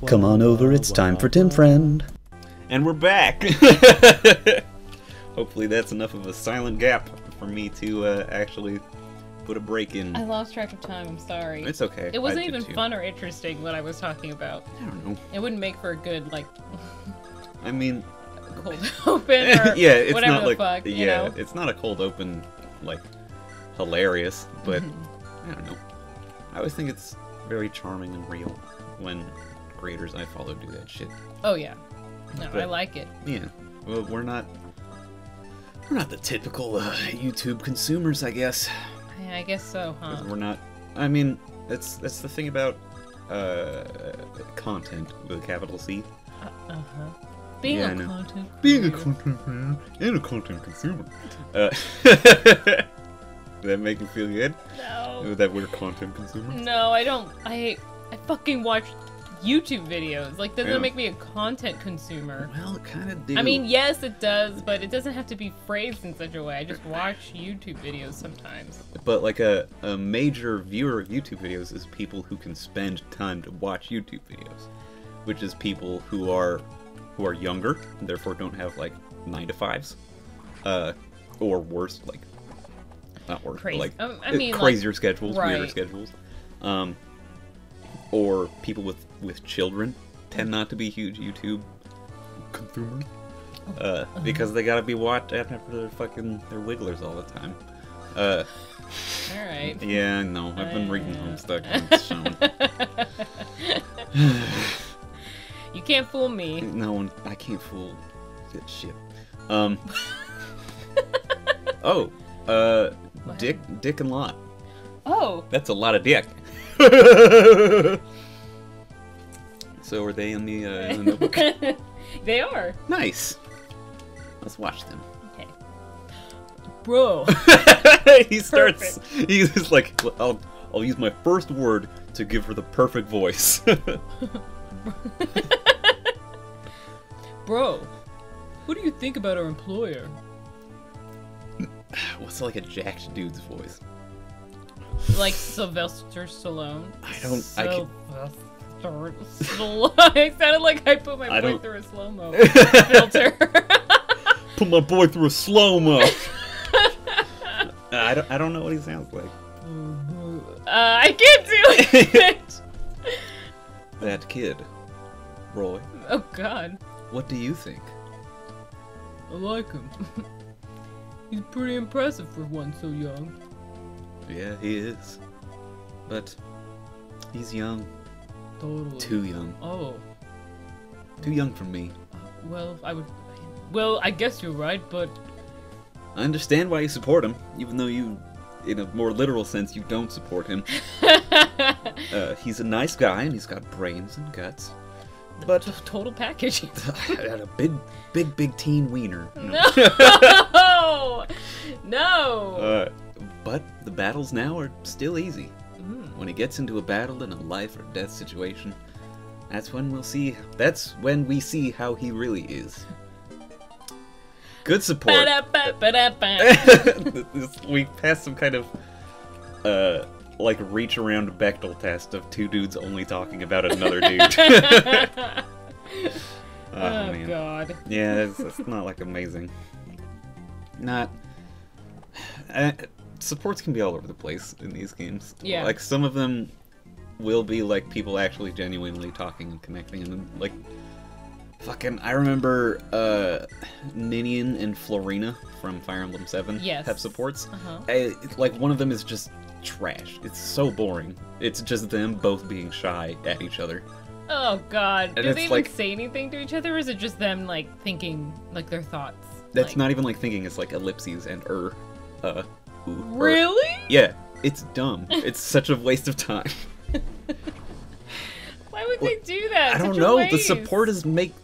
Come on over, it's time for Tim Friend. And we're back! Hopefully that's enough of a silent gap for me to actually put a break in. I lost track of time, I'm sorry. It's okay. It wasn't even fun or interesting what I was talking about. I don't know. It wouldn't make for a good, like... I mean... cold open or yeah, it's whatever not the like, fuck, you yeah, know? it's not a cold open, like, hilarious, but, I don't know. I always think it's very charming and real when creators I follow do that shit. Oh, yeah. No, But, I like it. Yeah. Well, we're not the typical YouTube consumers, I guess. Yeah, I guess so, huh? We're not. I mean, that's the thing about content with a capital C. Uh-huh. Being Yeah, a I know. content Being a creator. content fan and a content consumer. Does that make you feel good? No. That we're content consumers? No, I don't. I fucking watch YouTube videos. Like, doesn't Yeah. it make me a content consumer? Well, it kind of do. I mean, yes, it does, but it doesn't have to be phrased in such a way. I just watch YouTube videos sometimes. But like a major viewer of YouTube videos is people who can spend time to watch YouTube videos, which is people who are younger, and therefore don't have like 9-to-5s, or worse, like not worse, Crazy. but like I mean, crazier like, schedules, right. weirder schedules, or people with children tend not to be huge YouTube consumers. Because they gotta be watched after their wigglers all the time. Alright. Yeah, no, I've been reading Homestuck and it's shown. You can't fool me. No, I can't fool that shit. Dick and Lot. Oh, That's a lot of dick. So are they in the notebook? they are. Nice. Let's watch them. Okay. Bro. He starts. He's just like, I'll use my first word to give her the perfect voice. Bro, what do you think about our employer? What's like a jacked dude's voice? Like Sylvester Stallone. I can. It sounded like I put my boy don't- through a slow-mo filter. Put my boy through a slow-mo. I don't know what he sounds like. I can't do it. That kid, Roy. Oh God. What do you think? I like him. He's pretty impressive for one so young. Yeah, he is. But he's young. Totally. Too young. Oh. Too young for me. Well, Well, I guess you're right, but... I understand why you support him, even though you, in a more literal sense, you don't support him. He's a nice guy, and he's got brains and guts. But Total package. had a big teen wiener. You know? No! No! But the battles now are still easy. When he gets into a battle in a life or death situation, that's when we see how he really is. Good support. We passed some kind of like reach around Bechdel test of two dudes only talking about another dude. Oh, man. God. Yeah, it's not like amazing. Not. Supports can be all over the place in these games. Yeah. Like some of them will be like people actually genuinely talking and connecting, and then like fucking. I remember Ninian and Florina from Fire Emblem 7 Yes. have supports. Uh-huh. Like one of them is just trash. It's so boring. It's just them both being shy at each other. Oh, God. And Do it's they even like- say anything to each other, or is it just them, like, thinking, like, their thoughts? That's Like- not even like thinking. It's like ellipses and ooh, Really? Yeah, it's dumb. It's such a waste of time. Why would they do that? I don't Such a know. The waste. support is make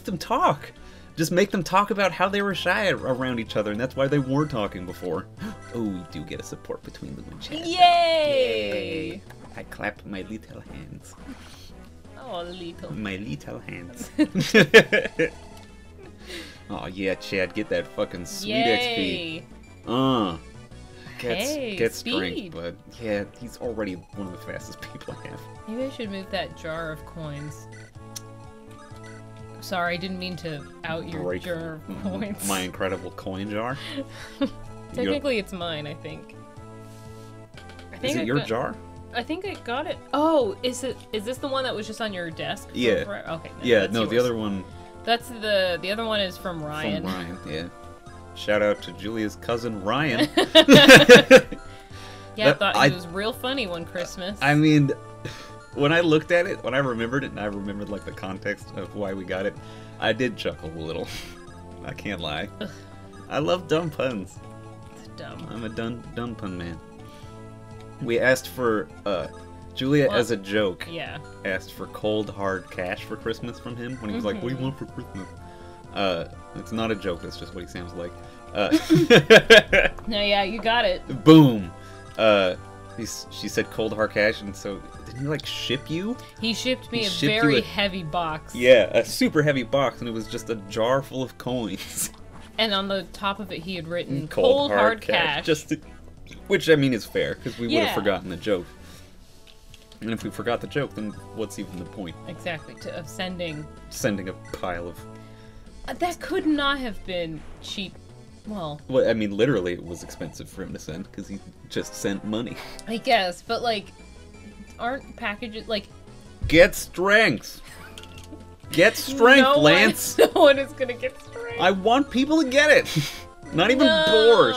them talk. Just make them talk about how they were shy around each other, and that's why they weren't talking before. Oh, we do get a support between the chat. Yay! I clapped my little hands. Oh, little. My little hands. Oh yeah, Chad, get that fucking sweet Yay! XP. Hey, Gets speed. strength, but yeah, he's already one of the fastest people I have. Maybe I should move that jar of coins. Sorry, didn't mean to out your break jar of points. my incredible coin jar. Technically, it's mine, I think. Is it your jar? I think I got it. Oh, is this the one that was just on your desk? Yeah. Okay. Yeah, no, yours. the other one... That's the other one is from Ryan. From Ryan, yeah. Shout out to Julia's cousin, Ryan. Yeah, I thought he was real funny one Christmas. I mean, when I looked at it, when I remembered it, and I remembered, like, the context of why we got it, I did chuckle a little. I can't lie. Ugh. I love dumb puns. It's dumb. I'm a dumb pun man. We asked for, Julia, as a joke, asked for cold, hard cash for Christmas from him when he was like, what do you want for Christmas? It's not a joke, that's just what he sounds like. No, yeah, you got it. Boom! She said cold, hard cash, and so, didn't he, like, ship you? He shipped me a very heavy box. Yeah, a super heavy box, and it was just a jar full of coins. And on the top of it, he had written cold, hard cash. Which, I mean, is fair, because we would have forgotten the joke. And if we forgot the joke, then what's even the point? Exactly, of sending a pile of... That could not have been cheap. Well, I mean, literally, it was expensive for him to send, because he just sent money. I guess, but, like, aren't packages, like... Get strength! Get strength, Lance! No one is gonna get strength. I want people to get it! Not even boars!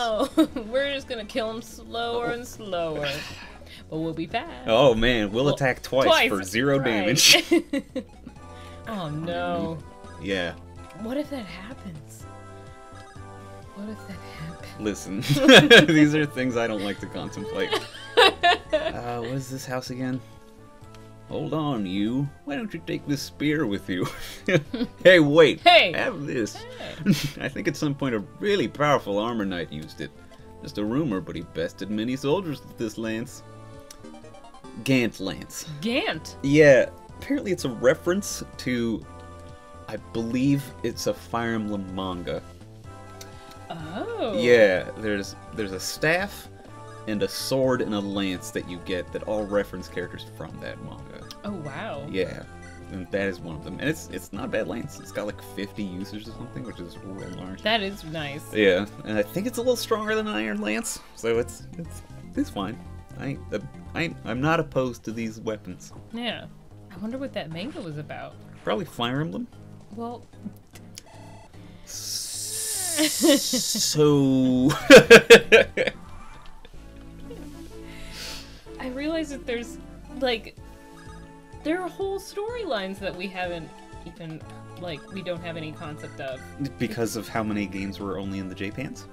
We're just gonna kill them slower and slower. But we'll be fast. Oh man, we'll attack twice for 0 damage. Oh no. Yeah. What if that happens? What if that happens? Listen, these are things I don't like to contemplate. What is this house again? Hold on, you. Why don't you take this spear with you? Hey, wait. Hey! Have this. Hey. I think at some point a really powerful armor knight used it. Just a rumor, but he bested many soldiers with this lance. Gant lance. Gant? Yeah, apparently it's a reference to, I believe it's a Fire Emblem manga. Oh. Yeah, there's a staff and a sword and a lance that you get that all reference characters from that manga. Oh wow. Yeah, and that is one of them. And it's not a bad lance. It's got like 50 uses or something, which is real large. That is nice. Yeah, and I think it's a little stronger than an iron lance, so it's fine. I'm not opposed to these weapons. Yeah. I wonder what that manga was about. Probably Fire Emblem. Well. So. I realize that there's, like, there are whole storylines that we haven't even, like, we don't have any concept of. Because of how many games were only in the Japans?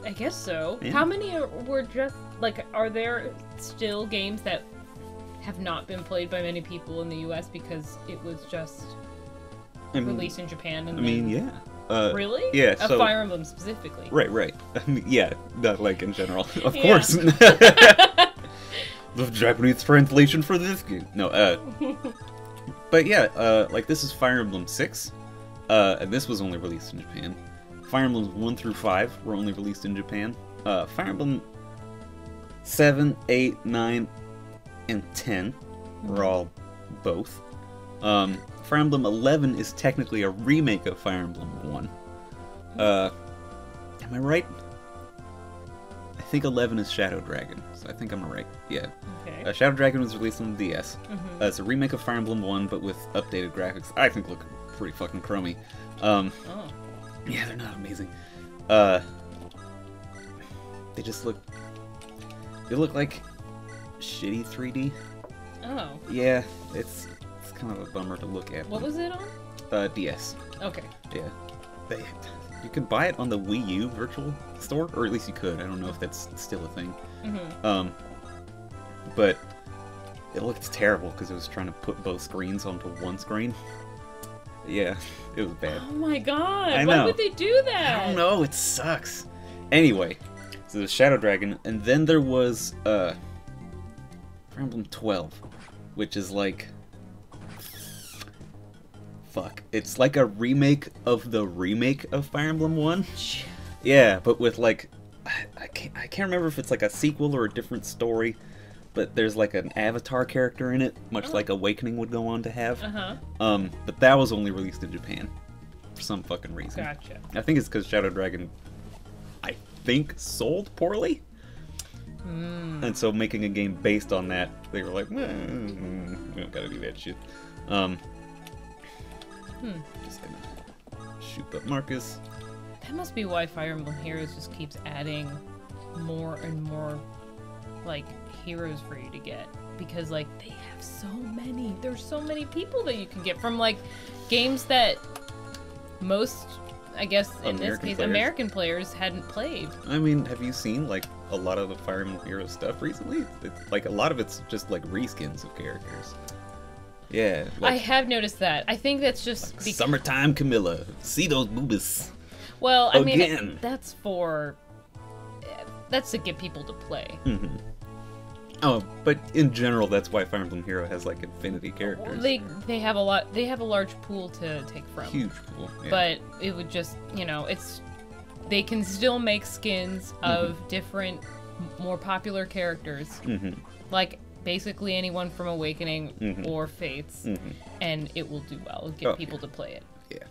I guess so. Yeah. How many were just, like, are there still games that have not been played by many people in the US because it was just released in Japan? And yeah. Really? Yeah, so... Fire Emblem specifically. Right. I mean, yeah, not like in general. Of Yeah. course. The Japanese translation for this game. No, but yeah, like this is Fire Emblem 6, and this was only released in Japan. Fire Emblems 1 through 5 were only released in Japan. Fire Emblem 7, 8, 9, and 10 were all both. Fire Emblem 11 is technically a remake of Fire Emblem 1. Am I right? I think 11 is Shadow Dragon, so I think I'm right. Yeah. Okay. Shadow Dragon was released on the DS. Mm-hmm. It's a remake of Fire Emblem 1, but with updated graphics. I think look pretty fucking crummy. Oh. Yeah, they're not amazing. They just look... They look like shitty 3D. Oh. Yeah, it's kind of a bummer to look at. What was it on? DS. Okay. Yeah. You can buy it on the Wii U virtual store, or at least you could. I don't know if that's still a thing. Mm-hmm. But it looked terrible because it was trying to put both screens onto one screen. Yeah, it was bad. Oh my god! I know. Why would they do that? I don't know. It sucks. Anyway, so there's Shadow Dragon, and then there was Fire Emblem 12, which is like. Fuck. It's like a remake of the remake of Fire Emblem 1. Yeah, but with like I can't remember if it's like a sequel or a different story, but there's like an avatar character in it, much like Awakening would go on to have. Uh-huh. But that was only released in Japan for some fucking reason. Gotcha. I think it's because Shadow Dragon, I think, sold poorly. And so making a game based on that, they were like, we don't gotta do that shit. Just gonna shoot up Marcus. That must be why Fire Emblem Heroes just keeps adding more and more, like, heroes for you to get. Because, like, they have so many. There's so many people that you can get from, like, games that most, I guess, in this case, American players hadn't played. I mean, have you seen, like, a lot of the Fire Emblem Heroes stuff recently? Like, a lot of it's just, like, reskins of characters. Yeah. Like, I have noticed that. I think that's just... Like Summertime Camilla. See those boobies. Well, I Again. mean, that's for... That's to get people to play. Mm-hmm. Oh, but in general, that's why Fire Emblem Hero has, like, infinity characters. They have a lot... They have a large pool to take from. Huge pool, yeah. But it would just, you know, it's... They can still make skins of different, more popular characters. Like, basically anyone from Awakening or Fates. And it will do well. Get people to play it. Yeah.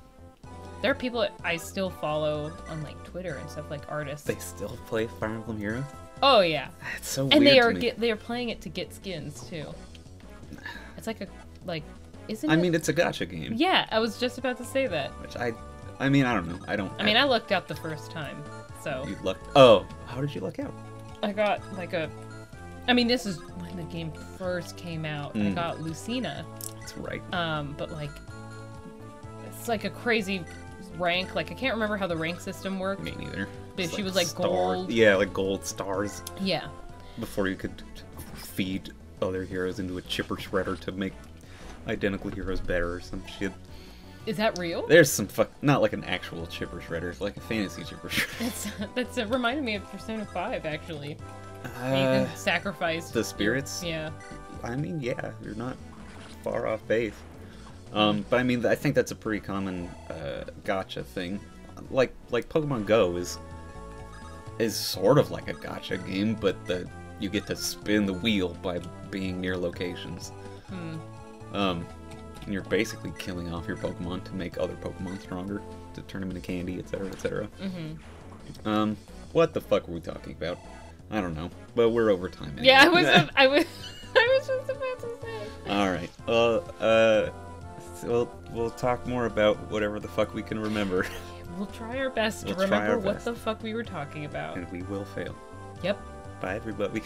There are people that I still follow on, like, Twitter and stuff, like artists. They still play Fire Emblem Heroes? Oh, yeah. That's so weird and they are playing it to get skins, too. It's like a, like, isn't I mean, it's a gacha game. Yeah, I was just about to say that. Which I mean, I don't know. I lucked out the first time, so... You lucked... Oh, how did you luck out? I got, like, I mean, this is when the game first came out. I got Lucina. That's right. But, like, it's like a crazy rank. Like, I can't remember how the rank system worked. Me neither. But she was, like, gold. Yeah, like gold stars. Yeah. Before you could feed other heroes into a chipper shredder to make identical heroes better or some shit. Is that real? There's some not like an actual chipper shredder, it's like a fantasy chipper shredder. That's it reminded me of Persona 5, actually. Where you can sacrifice the spirits? Yeah. I mean, yeah, you're not far off base. But I mean, I think that's a pretty common gacha thing. Like Pokemon Go is sort of like a gacha game, but you get to spin the wheel by being near locations. And you're basically killing off your Pokemon to make other Pokemon stronger, to turn them into candy, etc., etc. What the fuck were we talking about? I don't know, but we're over time anyway. Yeah, I was just about to say. All right. Well, we'll talk more about whatever the fuck we can remember. We'll try our best to remember what the fuck we were talking about. And we will fail. Yep. Bye, everybody.